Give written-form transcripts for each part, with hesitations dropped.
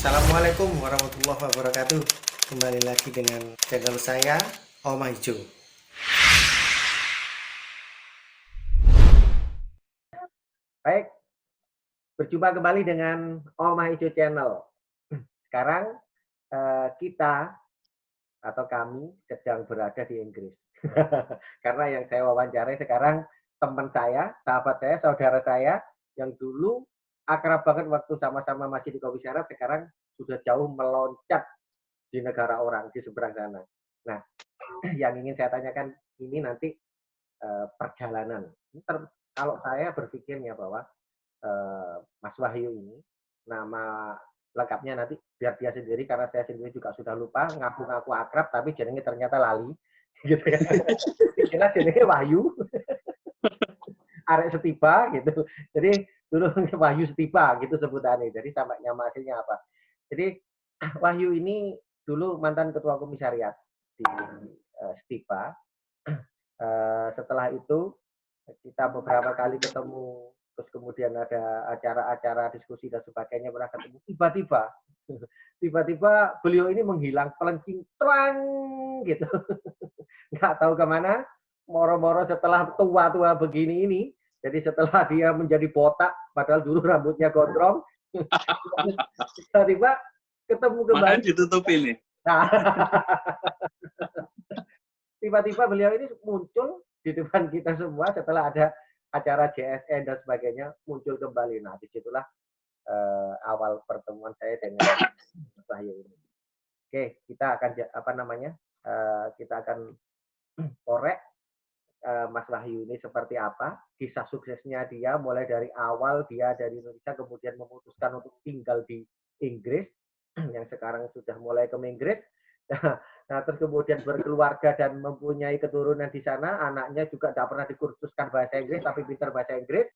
Assalamualaikum warahmatullahi wabarakatuh. Kembali lagi dengan channel saya, Oma Hijau. Baik, berjumpa kembali dengan Oma Hijau Channel. Sekarang kita atau kami sedang berada di Inggris. Karena yang saya wawancarai sekarang teman saya, sahabat saya, saudara saya yang dulu akrab banget waktu sama-sama masih di Komisaris, sekarang sudah jauh meloncat di negara orang di seberang sana. Nah, yang ingin saya tanyakan ini nanti perjalanan. Kalau saya berpikirnya bahwa Mas Wahyu ini nama lengkapnya nanti biar dia sendiri karena saya sendiri juga sudah lupa ngaku-ngaku akrab tapi jenenge ternyata lali gitu ya. Kira jenenge Wahyu arek setiba gitu. Jadi dulu Wahyu setiba gitu sebutannya. Jadi sampai nama aslinya apa. Jadi Wahyu ini dulu mantan ketua komisariat di Setiba. Setelah itu kita beberapa kali ketemu, terus kemudian ada acara-acara diskusi dan sebagainya pernah ketemu. Tiba-tiba beliau ini menghilang, pelencing terang gitu. Nggak tahu kemana, moro-moro setelah tua-tua begini ini, jadi setelah dia menjadi botak, padahal dulu rambutnya gondrong, tiba-tiba ketemu kembali. Makanya ditutupi nih. Nah, tiba-tiba beliau ini muncul di depan kita semua setelah ada acara JSN dan sebagainya, muncul kembali. Nah, disitulah awal pertemuan saya dengan Mas Wahyu ini. Oke, kita akan kita akan korek Mas Wahyu ini seperti apa, kisah suksesnya dia mulai dari awal dia dari Indonesia kemudian memutuskan untuk tinggal di Inggris yang sekarang sudah mulai ke Inggris. Nah, terus kemudian berkeluarga dan mempunyai keturunan di sana, anaknya juga tidak pernah dikursuskan bahasa Inggris tapi pintar bahasa Inggris.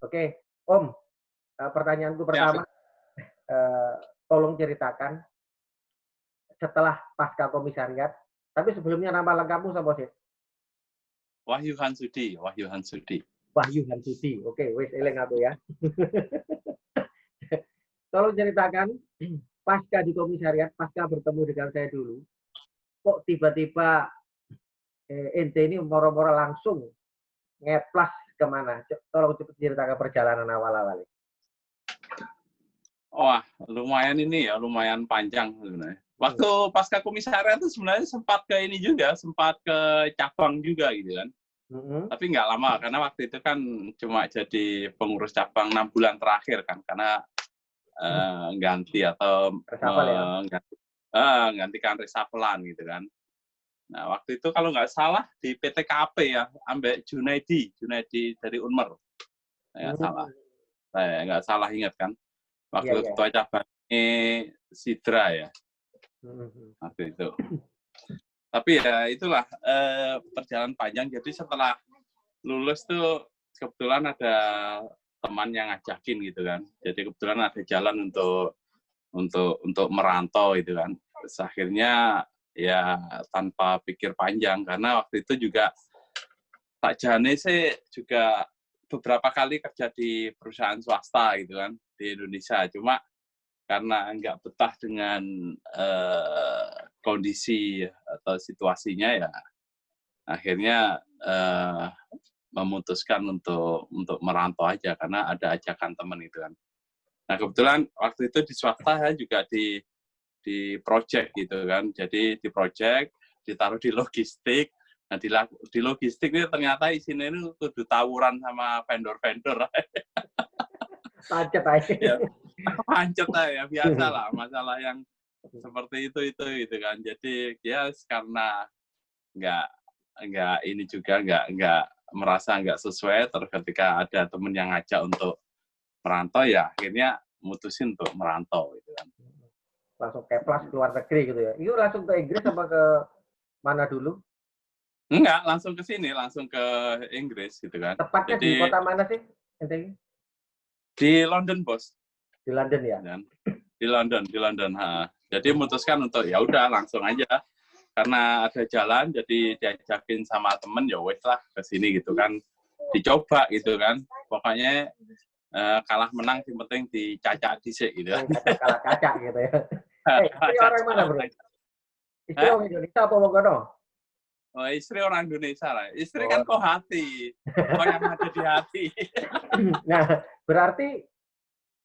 Oke, Om, pertanyaanku pertama, tolong ceritakan setelah pasca komisariat, tapi sebelumnya nama lengkapmu siapa sih? Wahyu Hansudi. Wahyu Hansudi, oke, wis eling aku ya. Tolong ceritakan pasca di komisariat, pasca bertemu dengan saya dulu, kok tiba-tiba ente ini moro-moro langsung ngeplas kemana? Tolong ceritakan perjalanan awal-awal. Wah, lumayan panjang sebenarnya. Waktu pasca komisariat itu sebenarnya sempat ke ini juga, sempat ke cabang juga gitu kan. Tapi nggak lama, karena waktu itu kan cuma jadi pengurus cabang 6 bulan terakhir kan, karena ganti atau gantikan reshuffle-an gitu kan. Nah, waktu itu kalau nggak salah di PTKP ya, ambek Junaidi dari Unmer. Nggak salah ingat kan. Waktu ketua cabangnya Sidra ya. Waktu itu. Tapi ya itulah perjalanan panjang. Jadi setelah lulus tuh kebetulan ada teman yang ngajakin gitu kan. Jadi kebetulan ada jalan untuk merantau gitu kan. Terus akhirnya ya tanpa pikir panjang karena waktu itu juga Pak Jane sih juga beberapa kali kerja di perusahaan swasta gitu kan di Indonesia. Cuma karena nggak betah dengan kondisi atau situasinya ya akhirnya memutuskan untuk merantau aja karena ada ajakan teman itu kan. Nah kebetulan waktu itu di swasta saya juga di project gitu kan. Jadi di project ditaruh di logistik. Nah di logistik ini ternyata isinya ini kudu tawuran sama vendor-vendor. Pancet aja. Ya, pancet ya biasa lah masalah yang seperti itu gitu kan. Jadi ya karena nggak ini juga nggak merasa nggak sesuai terus ketika ada temen yang ngajak untuk merantau ya akhirnya mutusin untuk merantau gitu kan. Langsung keplas ke luar negeri gitu ya. Itu langsung ke Inggris apa ke mana dulu? Enggak, langsung ke sini, langsung ke Inggris gitu kan. Tepatnya Jadi, di kota mana sih? di London, Bos. Di London ya? Dan, di London. Ha. Jadi memutuskan untuk ya udah langsung aja. Karena ada jalan, jadi diajakin sama temen, ya wes lah ke sini gitu kan. Dicoba gitu kan. Pokoknya kalah menang, yang penting dicacak dhisik gitu kan. Kalah cacak gitu ya. Istri orang mana bro? Istri orang Indonesia apa wong kono? Oh, istri orang Indonesia lah. Istri kan kok hati. Kok yang ada di hati. Nah, berarti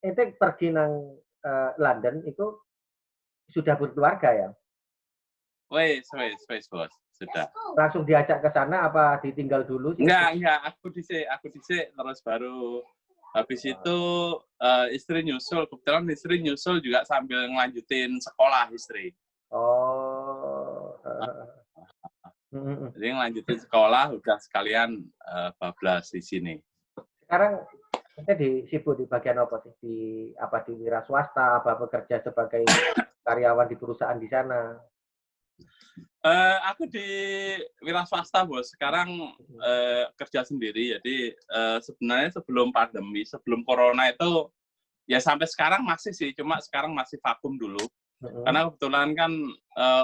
ente pergi nang London itu sudah berkeluarga ya? Wes, Bos. Sudah. Langsung diajak ke sana apa ditinggal dulu sih? Enggak. Aku disik terus baru habis itu istri nyusul. Kebetulan istri nyusul juga sambil ngelanjutin sekolah istri. Oh. Jadi ngelanjutin sekolah udah sekalian bablas di sini. Sekarang ente sibuk di bagian apa sih? Di wira swasta, apa bekerja sebagai karyawan di perusahaan di sana? Aku di wira swasta, Bos. Sekarang kerja sendiri. Jadi sebenarnya sebelum pandemi, sebelum corona itu ya sampai sekarang masih sih, cuma sekarang masih vakum dulu. Karena kebetulan kan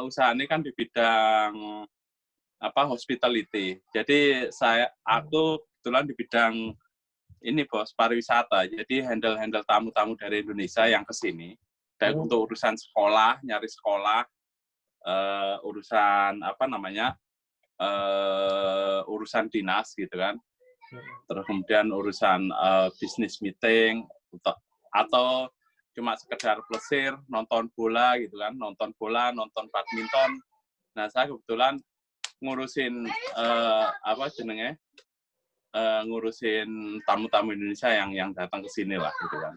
usaha ini kan di bidang hospitality. Jadi aku kebetulan di bidang ini, Bos, pariwisata. Jadi handle tamu-tamu dari Indonesia yang ke sini. Dan untuk urusan sekolah, nyari sekolah, urusan urusan dinas gitu kan. Terus kemudian urusan bisnis meeting atau cuma sekedar plesir, nonton bola gitu kan, nonton badminton. Nah, saya kebetulan ngurusin ngurusin tamu-tamu Indonesia yang datang ke sini lah gitu kan.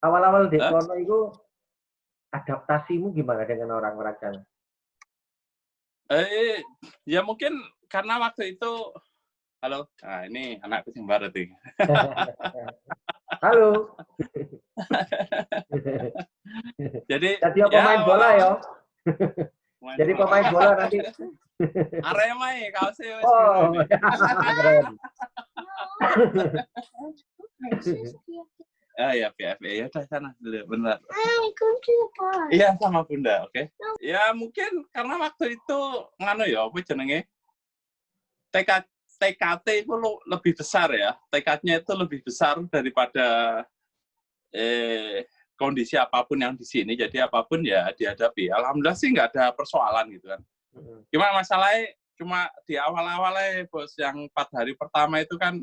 Awal-awal di kono itu adaptasimu gimana dengan orang-orang sana? Ya mungkin karena waktu itu, halo, nah ini anak kucing baru tuh. Halo. Jadi pemain bola ya. Jadi pemain bola nanti. Arema ya, kau sih. Oh, keren. Ya PFA ya udah sana dulu, benar. Iya sama Bunda, oke. Ya mungkin karena waktu itu apa jenenge TKT itu lebih besar ya, tekadnya itu lebih besar daripada kondisi apapun yang di sini. Jadi apapun ya dihadapi. Alhamdulillah sih nggak ada persoalan gitu kan. Cuma masalahnya cuma di awal-awalnya, Bos, yang 4 hari pertama itu kan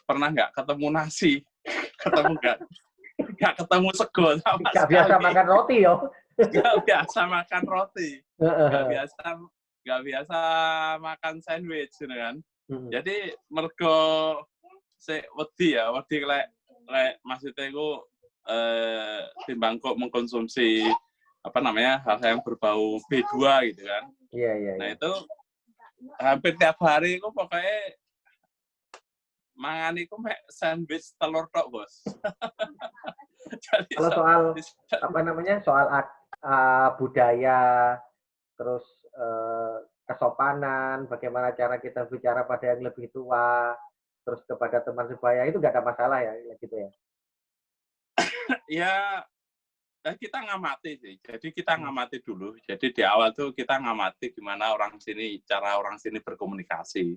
pernah nggak ketemu nasi. Nggak ketemu sego sama sekali. Nggak biasa makan roti yo. Nggak biasa makan roti. Nggak biasa makan sandwich gitu kan. Jadi mergo wedi lek maksudnya itu timbang kok mengkonsumsi hal yang berbau B2 gitu kan. Iya. Nah itu hampir tiap hari itu pokoknya mangan itu sandwich telur tok, Bos. Jadi, kalau soal budaya, terus kesopanan, bagaimana cara kita bicara pada yang lebih tua, terus kepada teman sebaya itu nggak ada masalah ya gitu ya? Ya kita ngamati sih. Jadi kita ngamati dulu. Jadi di awal tuh kita ngamati gimana cara orang sini berkomunikasi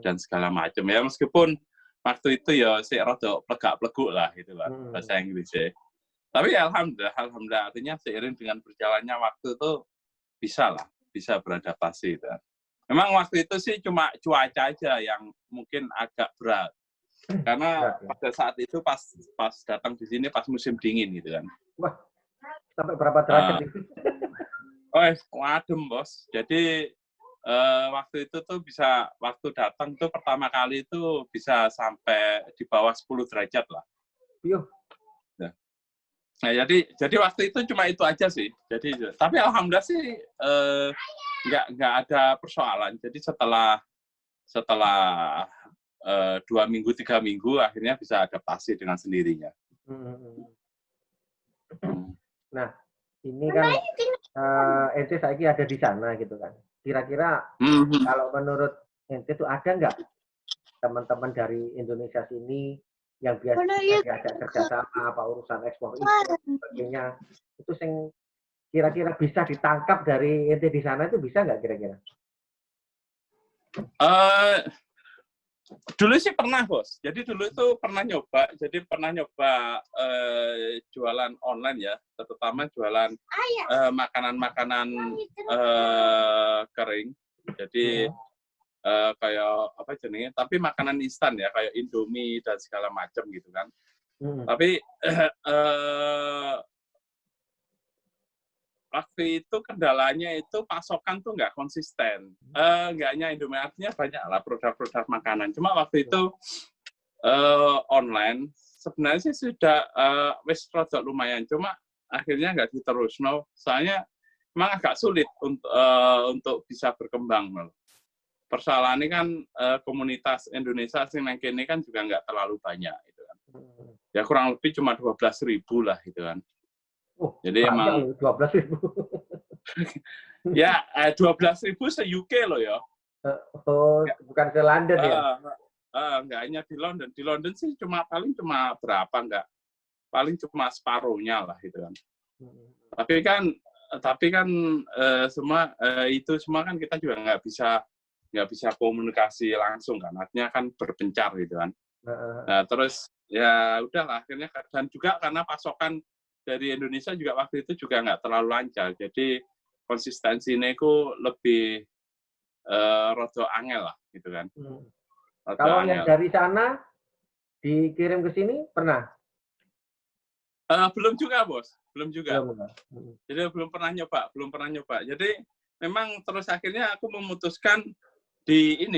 dan segala macam. Ya meskipun waktu itu ya sih rada plegak-pleguk lah gitu lah bahasa Inggrisnya. Tapi ya alhamdulillah artinya seiring dengan berjalannya waktu itu bisa beradaptasi. Gitu. Memang waktu itu sih cuma cuaca aja yang mungkin agak berat. Karena pada saat itu pas datang di sini pas musim dingin gitu kan. Wah, sampai berapa derajat itu? Adem, Bos. Jadi waktu itu tuh waktu datang tuh pertama kali itu bisa sampai di bawah 10 derajat lah. Yuh. Nah, jadi waktu itu cuma itu aja sih. Tapi alhamdulillah sih nggak ada persoalan. Jadi setelah 2 minggu 3 minggu akhirnya bisa adaptasi dengan sendirinya. Nah, ini kan ente saiki ada di sana gitu kan. Kira-kira kalau menurut ente itu ada nggak teman-teman dari Indonesia sini yang biasa diajak kerjasama apa urusan ekspor impor sebagainya itu yang kira-kira bisa ditangkap dari ente di sana itu bisa nggak kira-kira? Dulu sih pernah, Bos. Jadi dulu itu pernah nyoba jualan online ya, terutama jualan makanan-makanan kering. Jadi kayak apa jenenge? Tapi makanan instan ya, kayak Indomie dan segala macam gitu kan. Tapi waktu itu kendalanya itu pasokan tuh nggak konsisten. Nggak hanya Indomie, artinya banyak lah produk-produk makanan. Cuma waktu itu online, sebenarnya sih sudah wis produk lumayan. Cuma akhirnya nggak diterus. No, soalnya memang agak sulit untuk bisa berkembang. No. Persoalannya kan komunitas Indonesia sing nang kene kan juga nggak terlalu banyak. Gitu kan. Ya kurang lebih cuma 12.000 lah gitu kan. Oh, jadi emang 12.000. Ya, 12.000 se-UK loh ya. Oh, bukan ke London ya? Nggak hanya di London. Di London sih paling cuma berapa, nggak. Paling cuma separuhnya lah gitu kan. Tapi kan semua itu semua kan kita juga nggak bisa komunikasi langsung kan. Artinya kan berpencar gitu kan. Nah, terus ya udahlah akhirnya, dan juga karena pasokan dari Indonesia juga waktu itu juga nggak terlalu lancar. Jadi konsistensinya itu lebih rodo angel lah gitu kan. Kalau yang dari sana dikirim ke sini pernah? Belum juga, Bos. Belum juga. Belum. Jadi belum pernah nyoba. Jadi memang terus akhirnya aku memutuskan di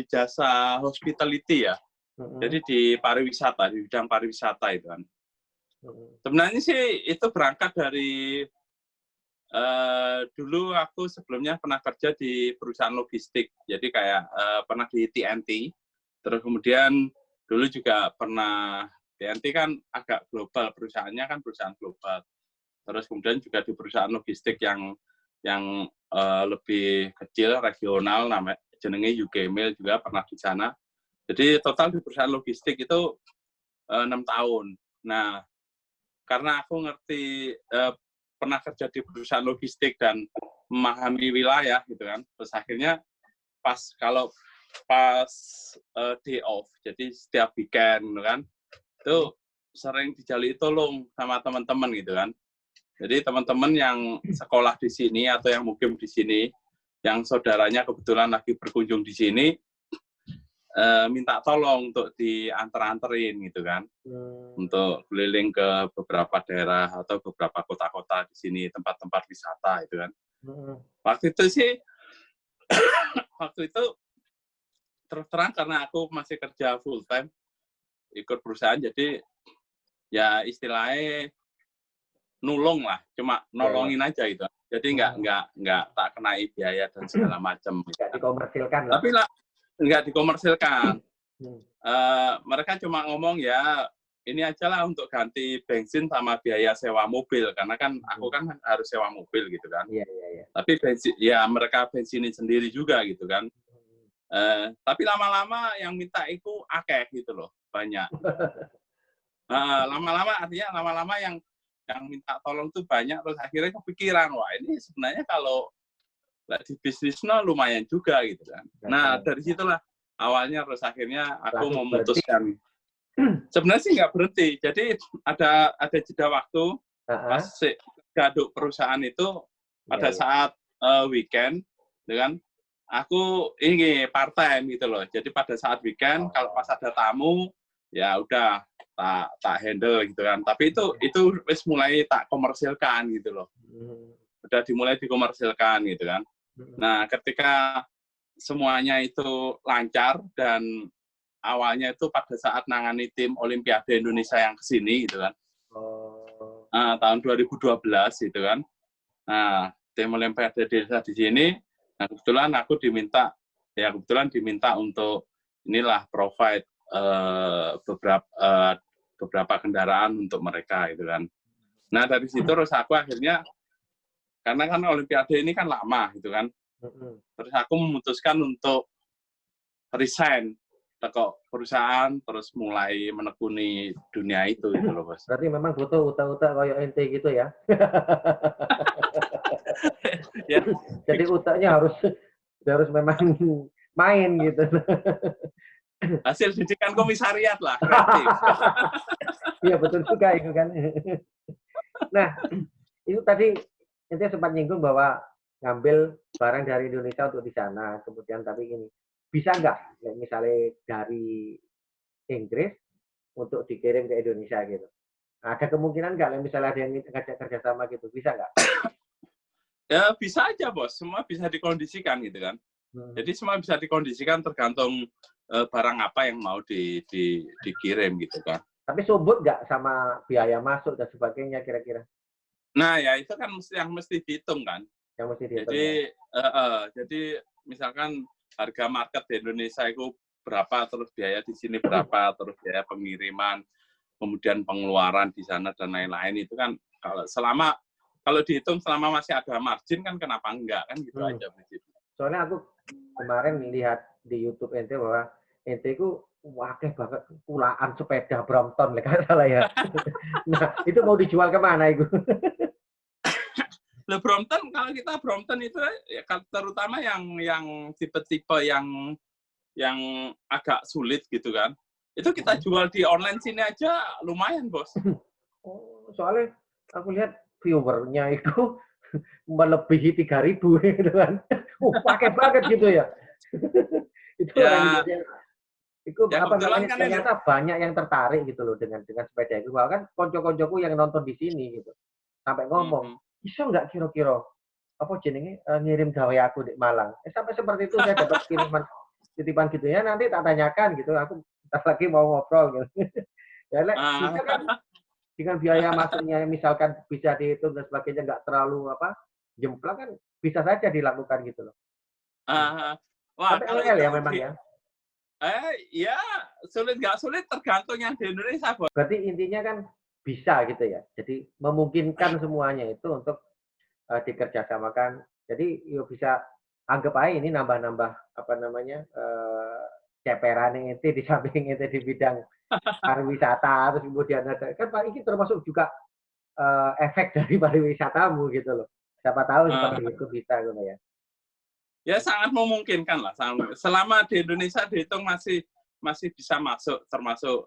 jasa hospitality ya. Jadi di pariwisata, di bidang pariwisata itu kan. Sebenarnya sih itu berangkat dari dulu aku sebelumnya pernah kerja di perusahaan logistik, jadi kayak pernah di TNT, terus kemudian dulu juga pernah, TNT kan agak global, perusahaannya kan perusahaan global, terus kemudian juga di perusahaan logistik yang lebih kecil, regional, namanya jenenge UK Mail juga pernah di sana. Jadi total di perusahaan logistik itu 6 tahun. Nah, karena aku ngerti pernah kerja di perusahaan logistik dan memahami wilayah gitu kan, terus akhirnya pas day off, jadi setiap weekend gitu kan, itu sering dijali tolong sama teman-teman gitu kan. Jadi teman-teman yang sekolah di sini atau yang mukim di sini, yang saudaranya kebetulan lagi berkunjung di sini, minta tolong untuk diantar-anterin gitu kan, untuk keliling ke beberapa daerah atau beberapa kota-kota di sini, tempat-tempat wisata itu kan. Waktu itu terus terang karena aku masih kerja full time ikut perusahaan, jadi ya istilahnya nulung lah, cuma nolongin aja gitu. Jadi nggak tak kenai biaya dan segala macam. Nggak dikomersilkan lah. Tapi lah nggak dikomersilkan. Mereka cuma ngomong ya ini aja lah untuk ganti bensin sama biaya sewa mobil, karena kan aku kan harus sewa mobil gitu kan. Iya. Tapi bensin ya mereka bensinin sendiri juga gitu kan. Tapi lama-lama yang minta itu akeh gitu loh, banyak. Lama-lama yang minta tolong tuh banyak, terus akhirnya kepikiran, wah ini sebenarnya kalau di bisnisnya lumayan juga gitu kan. Nah dari situlah awalnya, terus akhirnya aku memutuskan. Sebenarnya sih nggak berhenti. Jadi ada jeda waktu pas gaduk perusahaan itu pada saat weekend, dengan aku ini part time gitu loh. Jadi pada saat weekend kalau pas ada tamu ya udah tak handle gitu kan. Tapi itu wis mulai tak komersilkan gitu loh. Udah dimulai dikomersilkan gitu kan. Nah, ketika semuanya itu lancar dan awalnya itu pada saat nangani tim Olimpiade Indonesia yang kesini gitu kan. Tahun 2012 gitu kan. Nah, tim Olimpiade Indonesia di sini, nah kebetulan aku diminta untuk inilah provide beberapa kendaraan untuk mereka gitu kan. Nah dari situ terus aku akhirnya, karena kan Olimpiade ini kan lama gitu kan, terus aku memutuskan untuk resign ke perusahaan, terus mulai menekuni dunia itu gitu loh Bos. Berarti memang butuh utak-utak kayak ente gitu ya. Ya. Jadi utaknya harus memang main gitu. Hasil didikan komisariat lah, kreatif. Iya betul juga itu kan. Nah, itu tadi ente sempat nyinggung bahwa ngambil barang dari Indonesia untuk di sana, kemudian tapi gini, bisa nggak misalnya dari Inggris untuk dikirim ke Indonesia gitu? Ada kemungkinan nggak misalnya ada yang ngajak kerjasama gitu, bisa nggak? Ya bisa aja Bos, semua bisa dikondisikan gitu kan. Jadi semua bisa dikondisikan tergantung barang apa yang mau dikirim gitu kan. Tapi subut nggak sama biaya masuk dan sebagainya kira-kira? Nah ya itu kan yang mesti dihitung kan. Yang mesti dihitung. Jadi misalkan harga market di Indonesia itu berapa, terus biaya di sini berapa, terus biaya pengiriman, kemudian pengeluaran di sana dan lain-lain itu kan kalau dihitung selama masih ada margin kan kenapa enggak kan gitu aja prinsipnya. Soalnya aku kemarin lihat di YouTube ente bahwa ente itu wakil banget kulaan sepeda Brompton nggak salah ya. Nah itu mau dijual kemana itu? Brompton, kalau kita Brompton itu ya, terutama yang tipe-tipe yang agak sulit gitu kan, itu kita jual di online sini aja lumayan Bos. Soalnya aku lihat viewernya itu melebihi 3.000 gitu kan. Pakai banget gitu ya. Itu ya, orang Indonesia. Itu ya, apa namanya? Kan ternyata banyak yang tertarik gitu loh dengan sepeda itu. Bahkan konco-koncoku yang nonton di sini gitu. Sampai ngomong, bisa nggak kira-kira apa jenenge ngirim gawe aku di Malang. Sampai seperti itu saya dapat kiriman titipan gitu ya. Nanti tak tanyakan gitu. Aku lagi mau ngobrol gitu. Ya, bisa kan dengan biaya masuknya misalkan bisa dihitung dan sebagainya nggak terlalu jemplang kan bisa saja dilakukan gitu loh. Wah, tapi kalau angel ya memang ya. Ya sulit nggak sulit tergantung yang di Indonesia Bos. Berarti intinya kan bisa gitu ya. Jadi memungkinkan semuanya itu untuk dikerjasamakan. Jadi yuk bisa anggap aja ini nambah-nambah apa namanya ceperan itu di samping itu di bidang pariwisata, terus kemudian ada kan Pak ini termasuk juga efek dari pariwisatamu gitu loh. Siapa tahu seperti itu bisa gitu ya. Ya sangat memungkinkan lah. Selama di Indonesia dihitung masih bisa masuk, termasuk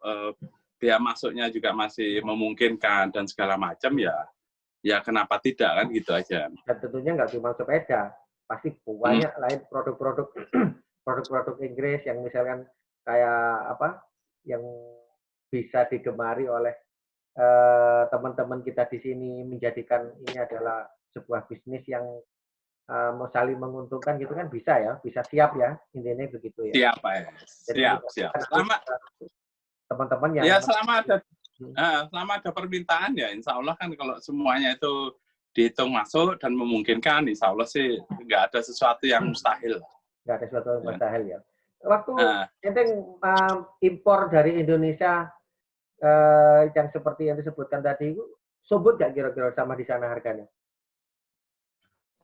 biaya masuknya juga masih memungkinkan dan segala macam ya kenapa tidak kan gitu aja. Dan tentunya nggak cuma sepeda, pasti banyak lain produk-produk Inggris yang misalkan kayak apa yang bisa digemari oleh teman-teman kita di sini, menjadikan ini adalah sebuah bisnis yang mau saling menguntungkan gitu kan bisa ya, bisa siap ya, intinya begitu ya. Siap ya. Siap. Teman-teman yang ya selama ada permintaan ya insya Allah kan kalau semuanya itu dihitung masuk dan memungkinkan insya Allah sih nggak ada sesuatu yang mustahil. Nggak ada sesuatu yang mustahil ya. Waktu ente impor dari Indonesia yang seperti yang disebutkan tadi itu subut nggak kira-kira sama di sana harganya?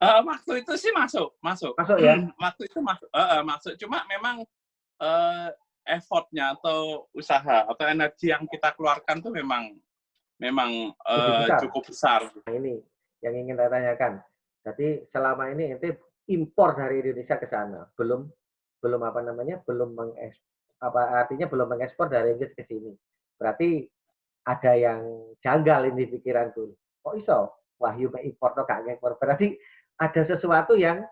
Waktu itu sih masuk ya. Waktu itu masuk cuma memang effortnya atau usaha atau energi yang kita keluarkan tuh memang cukup besar. Nah, ini yang ingin saya tanyakan. Jadi selama ini ente impor dari Indonesia ke sana, belum apa namanya, belum mengekspor dari Inggris ke sini. Berarti ada yang janggal ini pikiranku. Kok iso? Wahyu impor atau gak ngekspor? Berarti ada sesuatu yang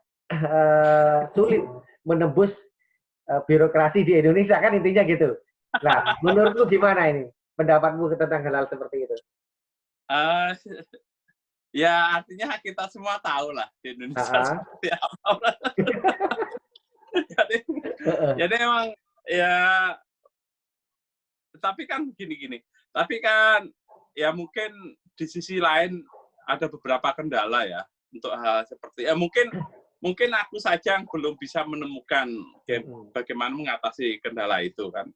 sulit menembus birokrasi di Indonesia kan intinya gitu. Nah, menurutmu gimana ini? Pendapatmu tentang hal seperti itu? Ya artinya kita semua tahu lah di Indonesia seperti apa. jadi emang ya. Tapi kan gini. Tapi kan ya mungkin di sisi lain ada beberapa kendala ya untuk hal seperti mungkin mungkin aku saja yang belum bisa menemukan bagaimana mengatasi kendala itu kan.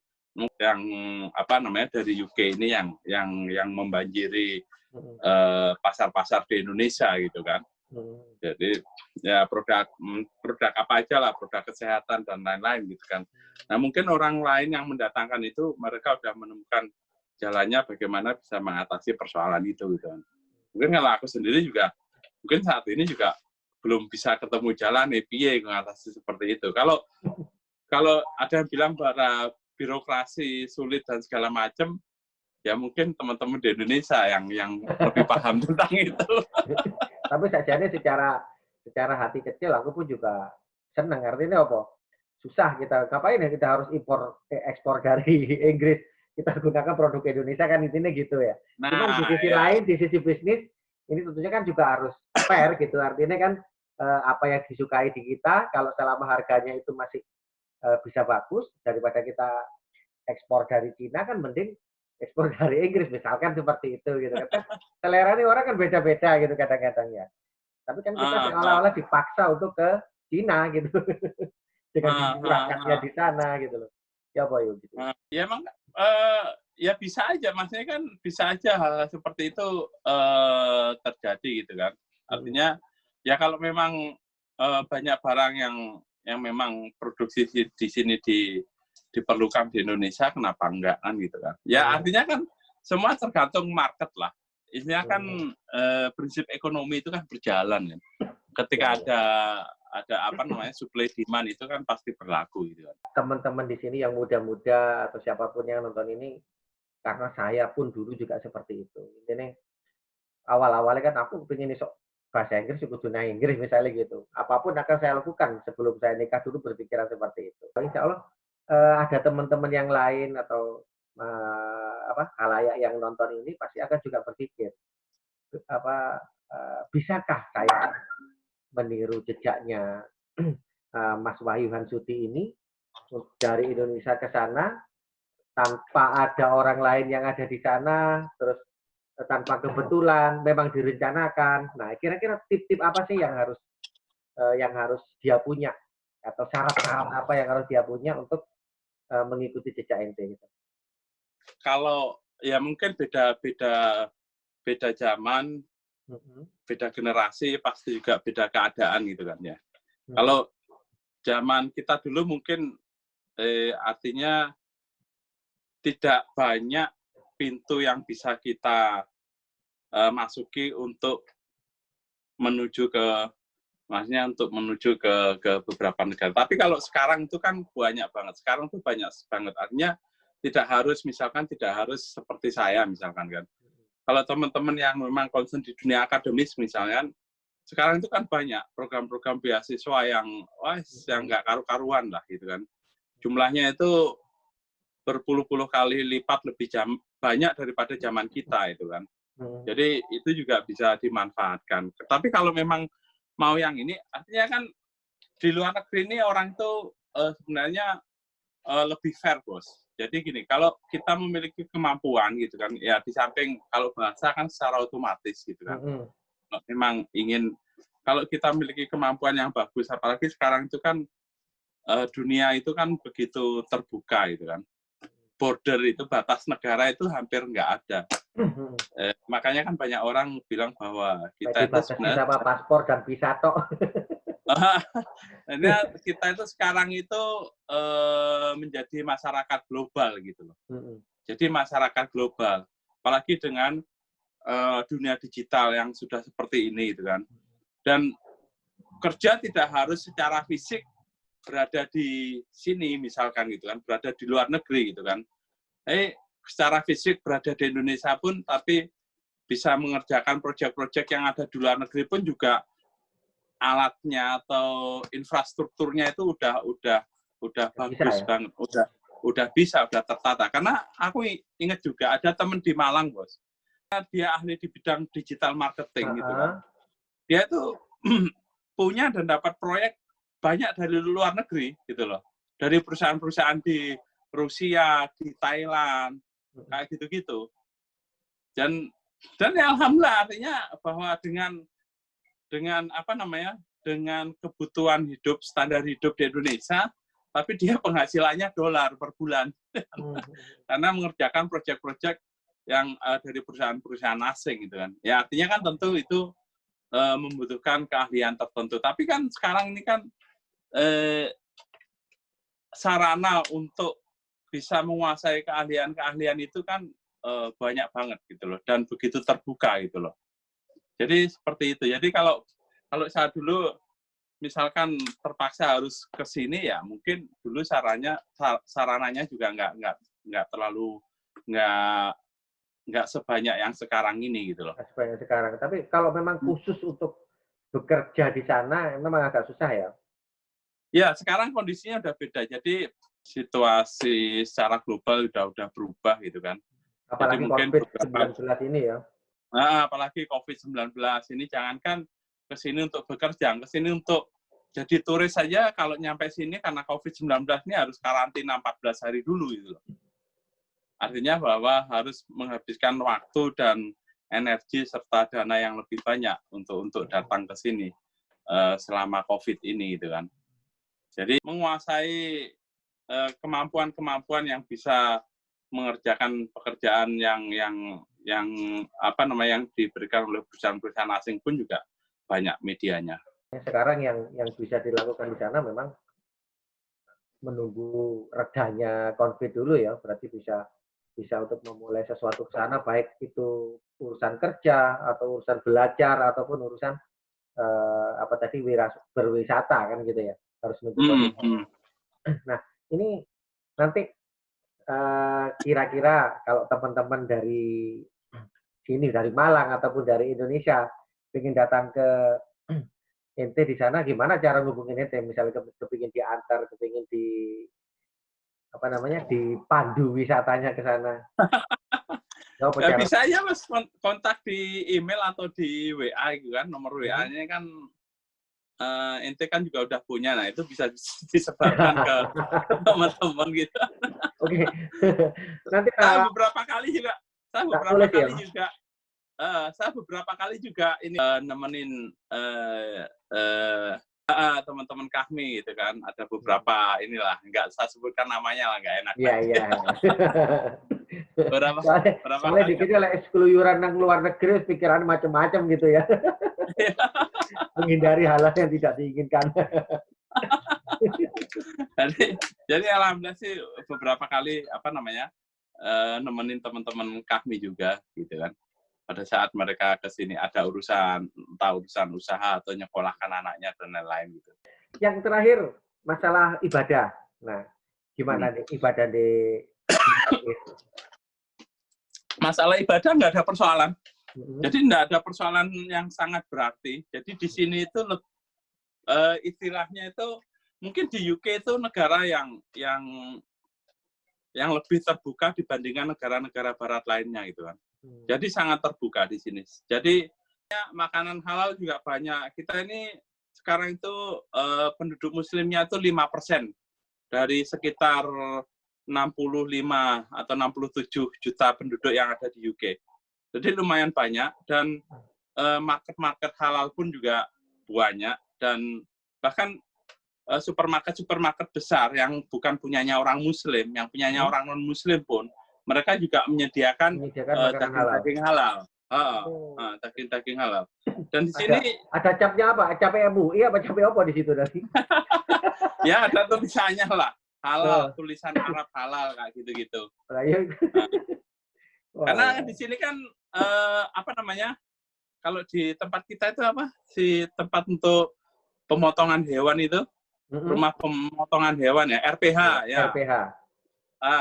Yang apa namanya dari UK ini yang membanjiri pasar-pasar di Indonesia gitu kan. Jadi ya produk apa aja lah, produk kesehatan dan lain-lain gitu kan. Nah mungkin orang lain yang mendatangkan itu mereka sudah menemukan jalannya bagaimana bisa mengatasi persoalan itu gitu kan. Mungkin kalau aku sendiri juga mungkin saat ini juga belum bisa ketemu jalan piye mengatasi seperti itu. Kalau ada yang bilang bahwa birokrasi sulit dan segala macam, ya mungkin teman-teman di Indonesia yang lebih paham tentang itu. Tapi sajane secara hati kecil aku pun juga senang. Artinya apa? Susah kita, ngapain ya kita harus ekspor dari Inggris, kita gunakan produk Indonesia kan intinya gitu ya. Nah, cuman di sisi lain, di sisi bisnis, ini tentunya kan juga harus fair gitu. Artinya kan apa yang disukai di kita, kalau selama harganya itu masih bisa bagus, daripada kita ekspor dari Cina kan mending ekspor dari Inggris misalkan seperti itu gitu kan. Selera nih orang kan beda-beda gitu kadang-kadang ya. Tapi kan kita seolah-olah dipaksa untuk ke Cina gitu. Dengan dimurahkannya di sana gitu loh. Ya Boy gitu. Ya emang ya bisa aja, maksudnya kan bisa aja hal seperti itu terjadi gitu kan. Artinya ya kalau memang banyak barang yang memang produksi di sini diperlukan di Indonesia, kenapa enggak kan gitu kan. Ya artinya kan semua tergantung market lah. Isinya kan prinsip ekonomi itu kan berjalan kan. Ketika ada apa namanya supply demand itu kan pasti berlaku gitu kan. Teman-teman di sini yang muda-muda atau siapapun yang nonton ini, karena saya pun dulu juga seperti itu. Ini awal-awalnya kan aku pengen iso bahasa Inggris kudu nang Inggris misalnya gitu. Apapun akan saya lakukan sebelum saya nikah dulu berpikiran seperti itu. Insya Allah ada teman-teman yang lain atau khalayak yang nonton ini pasti akan juga berpikir bisakah saya meniru jejaknya Mas Wahyu Hansuti ini dari Indonesia ke sana tanpa ada orang lain yang ada di sana, terus tanpa kebetulan memang direncanakan. Nah, kira-kira tip-tip apa sih yang harus dia punya atau syarat-syarat apa yang harus dia punya untuk mengikuti jejak ente gitu? Kalau ya mungkin beda zaman, beda generasi, pasti juga beda keadaan gitu kan ya. Kalau zaman kita dulu mungkin artinya tidak banyak pintu yang bisa kita masuki untuk menuju ke beberapa negara. Tapi kalau sekarang itu kan banyak banget. Sekarang tuh banyak banget. Artinya tidak harus seperti saya misalkan kan. Kalau teman-teman yang memang concern di dunia akademis misalnya, sekarang itu kan banyak program-program beasiswa yang nggak karu-karuan lah gitu kan. Jumlahnya itu berpuluh-puluh kali lipat lebih banyak daripada zaman kita itu kan. Jadi itu juga bisa dimanfaatkan. Tapi kalau memang mau yang ini, artinya kan di luar negeri ini orang itu sebenarnya lebih fair, Bos. Jadi gini, kalau kita memiliki kemampuan gitu kan, ya di samping kalau bahasa kan secara otomatis gitu kan. Memang kalau kita memiliki kemampuan yang bagus, apalagi sekarang itu kan dunia itu kan begitu terbuka gitu kan. Border itu, batas negara itu hampir nggak ada. Makanya kan banyak orang bilang bahwa kita itu sebenarnya sama paspor dan visa tok. Kita itu sekarang itu menjadi masyarakat global gitu loh. Jadi masyarakat global, apalagi dengan dunia digital yang sudah seperti ini gitu kan. Dan kerja tidak harus secara fisik berada di sini misalkan gitu kan, berada di luar negeri gitu kan. Secara fisik berada di Indonesia pun, tapi bisa mengerjakan proyek-proyek yang ada di luar negeri pun juga alatnya atau infrastrukturnya itu udah bagus banget, udah bisa, udah tertata. Karena aku ingat juga ada teman di Malang, Bos. Dia ahli di bidang digital marketing gitu kan. Dia tuh punya dan dapat proyek banyak dari luar negeri gitu loh. Dari perusahaan-perusahaan di Rusia, di Thailand, kayak gitu-gitu. Dan ya alhamdulillah artinya bahwa dengan apa namanya dengan kebutuhan hidup, standar hidup di Indonesia, tapi dia penghasilannya dolar per bulan. Karena mengerjakan proyek-proyek yang dari perusahaan-perusahaan asing gitu kan. Ya artinya kan tentu itu membutuhkan keahlian tertentu. Tapi kan sekarang ini kan sarana untuk bisa menguasai keahlian-keahlian itu kan banyak banget gitu loh, dan begitu terbuka gitu loh. Jadi seperti itu. Jadi kalau saya dulu misalkan terpaksa harus ke sini, ya mungkin dulu sarananya juga nggak terlalu nggak sebanyak yang sekarang ini gitu loh. Sebanyak sekarang. Tapi kalau memang khusus untuk bekerja di sana memang agak susah ya. Ya, sekarang kondisinya udah beda. Jadi situasi secara global udah berubah gitu kan. Apalagi COVID-19 ini ya. Nah, apalagi COVID-19 ini, jangankan ke sini untuk bekerja, ke sini untuk jadi turis saja, kalau nyampe sini karena COVID-19 ini harus karantina 14 hari dulu gitu loh. Artinya bahwa harus menghabiskan waktu dan energi serta dana yang lebih banyak untuk datang ke sini selama COVID ini gitu kan. Jadi menguasai kemampuan-kemampuan yang bisa mengerjakan pekerjaan yang apa namanya, yang diberikan oleh perusahaan-perusahaan asing pun juga banyak medianya. Sekarang yang bisa dilakukan di sana memang menunggu redanya COVID dulu ya, berarti bisa untuk memulai sesuatu ke sana, baik itu urusan kerja atau urusan belajar ataupun urusan apa tadi berwisata kan gitu ya, harus menunggu. Nah ini nanti kira-kira kalau teman-teman dari sini, dari Malang ataupun dari Indonesia ingin datang ke ente di sana, gimana cara hubungin ente? Misalnya kepingin diantar, kepingin dipandu wisatanya ke sana. Ya, bisa aja Mas kontak di email atau di WA gitu kan, nomor WA-nya kan ente kan juga udah punya, nah itu bisa disebarkan ke teman-teman gitu. Oke. Nanti saya beberapa kali juga ini nemenin teman-teman kami gitu kan. Ada beberapa inilah, nggak saya sebutkan namanya lah, nggak enak. Iya. Berapa soalnya dikit lah keluyuran nang luar negeri, pikiran macam-macam gitu ya. Menghindari hal-hal yang tidak diinginkan. jadi alhamdulillah sih beberapa kali nemenin teman-teman kami juga gitu kan. Pada saat mereka ke sini ada entah urusan usaha atau nyekolahkan anaknya dan lain-lain gitu. Yang terakhir masalah ibadah. Nah, gimana nih ibadah di Masalah ibadah nggak ada persoalan. Jadi nggak ada persoalan yang sangat berarti. Jadi di sini itu istilahnya itu mungkin di UK itu negara yang lebih terbuka dibandingkan negara-negara barat lainnya gitu kan. Jadi sangat terbuka di sini. Jadi makanan halal juga banyak. Kita ini sekarang itu penduduk muslimnya itu 5% dari sekitar 65 atau 67 juta penduduk yang ada di UK. Jadi lumayan banyak, dan market-market halal pun juga banyak, dan bahkan supermarket besar yang bukan punyanya orang Muslim, yang punyanya orang non-Muslim pun, mereka juga menyediakan daging-daging halal. Daging-daging halal. Dan di sini ada capnya apa? Cap MUI apa cap apa di situ tadi? Ya ada tulisannya lah, halal, tulisan Arab halal kayak gitu-gitu. Karena di sini kan kalau di tempat kita itu si tempat untuk pemotongan hewan itu, rumah pemotongan hewan ya, RPH ya. RPH.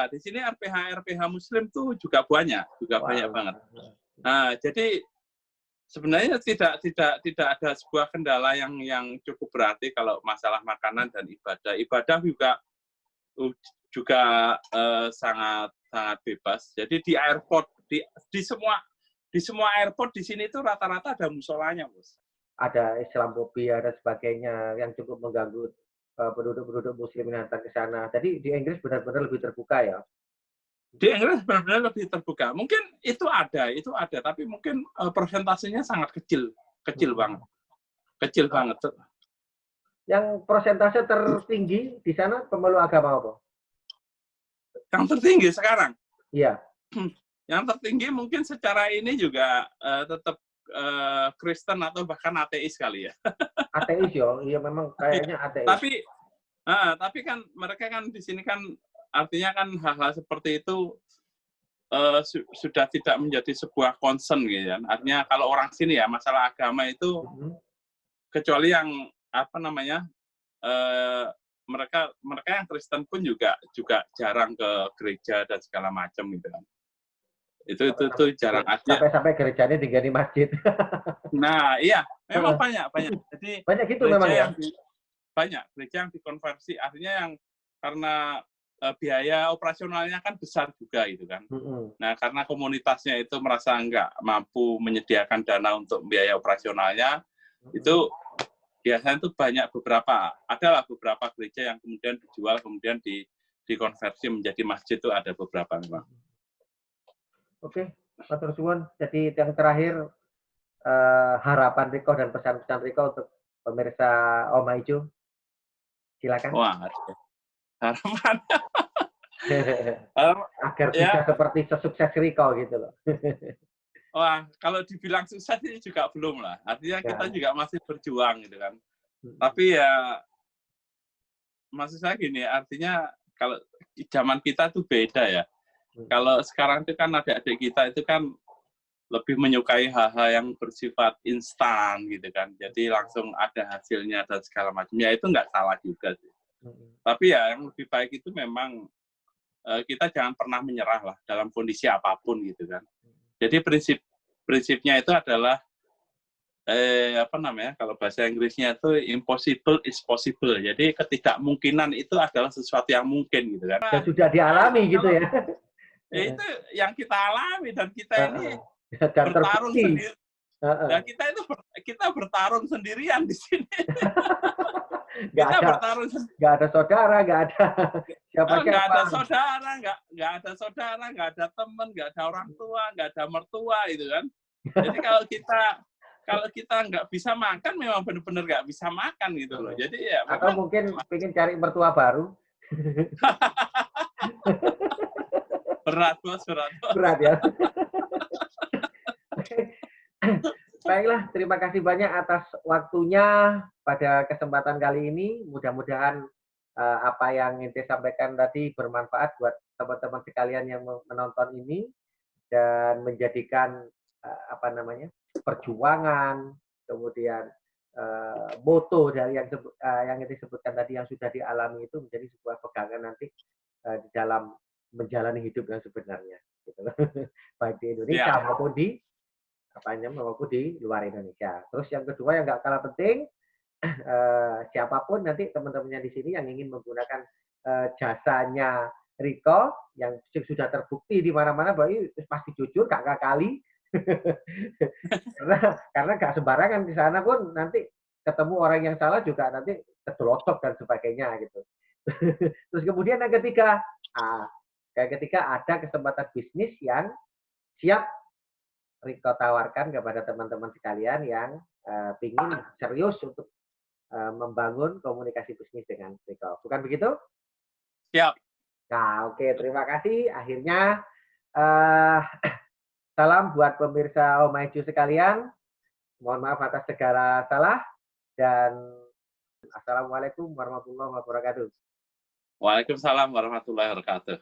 Di sini RPH Muslim tuh juga banyak banget. Nah, jadi sebenarnya tidak ada sebuah kendala yang cukup berarti kalau masalah makanan dan ibadah. Ibadah juga sangat bebas. Jadi di airport, di semua airport di sini itu rata-rata ada musolanya, Bos. Ada Islamophobia dan sebagainya yang cukup mengganggu penduduk muslim yang datang ke sana. Jadi di Inggris benar-benar lebih terbuka ya? Di Inggris benar-benar lebih terbuka. Mungkin itu ada, tapi mungkin persentasenya sangat kecil banget. Kecil banget. Yang persentase tertinggi di sana pemeluk agama apa? Yang tertinggi sekarang? Iya. Yang tertinggi mungkin secara ini juga tetap Kristen atau bahkan ateis kali ya. Ateis ya, iya memang kayaknya ateis. Tapi kan mereka kan di sini kan artinya kan hal-hal seperti itu sudah tidak menjadi sebuah concern gitu kan. Artinya kalau orang sini ya masalah agama itu kecuali yang apa namanya mereka yang Kristen pun juga jarang ke gereja dan segala macam gitu kan. Itu jarang aja. Sampai gerejanya tinggal di masjid. Nah, iya, memang banyak. Jadi banyak gitu memang ya. Banyak gereja yang dikonversi, artinya yang karena biaya operasionalnya kan besar juga gitu kan. Nah, karena komunitasnya itu merasa nggak mampu menyediakan dana untuk biaya operasionalnya, itu biasanya itu adalah beberapa gereja yang kemudian dijual, kemudian dikonversi menjadi masjid, itu ada beberapa memang. Oke, matur suwun. Jadi yang terakhir harapan Riko dan pesan-pesan Riko untuk pemirsa Oma Ijo. Silakan. Wah, harapan. Agar bisa seperti sesukses Riko gitu loh. Wah, kalau dibilang sukses ini juga belum lah. Artinya kita juga masih berjuang gitu kan. Tapi ya maksud saya gini, artinya kalau zaman kita tuh beda ya. Kalau sekarang itu kan adik-adik kita itu kan lebih menyukai hal-hal yang bersifat instan gitu kan. Jadi langsung ada hasilnya dan segala macam. Ya itu nggak salah juga sih. Tapi ya yang lebih baik itu memang kita jangan pernah menyerah lah dalam kondisi apapun gitu kan. Jadi prinsipnya itu adalah kalau bahasa Inggrisnya itu impossible is possible. Jadi ketidakmungkinan itu adalah sesuatu yang mungkin gitu kan. Dan sudah dialami gitu ya. Itu yang kita alami dan kita ini bertarung sendiri. Dan kita bertarung sendirian di sini. Nggak ada saudara, nggak ada siapa-siapa. Nggak ada saudara, nggak ada teman, nggak ada orang tua, nggak ada mertua itu kan. Jadi kalau kita nggak bisa makan, memang benar-benar nggak bisa makan gitu loh. Jadi ya. Atau mungkin pengen cari mertua baru. Berat, Bos. Berat ya. Baiklah, terima kasih banyak atas waktunya pada kesempatan kali ini. Mudah-mudahan apa yang Inti sampaikan tadi bermanfaat buat teman-teman sekalian yang menonton ini dan menjadikan perjuangan, kemudian moto dari yang Inti sebutkan tadi yang sudah dialami itu menjadi sebuah pegangan nanti di dalam menjalani hidup yang sebenarnya, gitu. Baik di Indonesia maupun di luar Indonesia. Terus yang kedua yang nggak kalah penting, siapapun nanti teman-temannya di sini yang ingin menggunakan jasanya Riko yang sudah terbukti di mana-mana bahwa ini pasti jujur, gak kali. karena gak sembarangan di sana pun nanti ketemu orang yang salah juga nanti kecelocok dan sebagainya gitu. Terus kemudian yang ketiga ada kesempatan bisnis yang siap Riko tawarkan kepada teman-teman sekalian yang ingin serius untuk membangun komunikasi bisnis dengan Riko. Bukan begitu? Siap. Nah, oke. Terima kasih. Akhirnya, salam buat pemirsa Oma Ijo sekalian. Mohon maaf atas segala salah. Dan Assalamualaikum warahmatullahi wabarakatuh. Waalaikumsalam warahmatullahi wabarakatuh.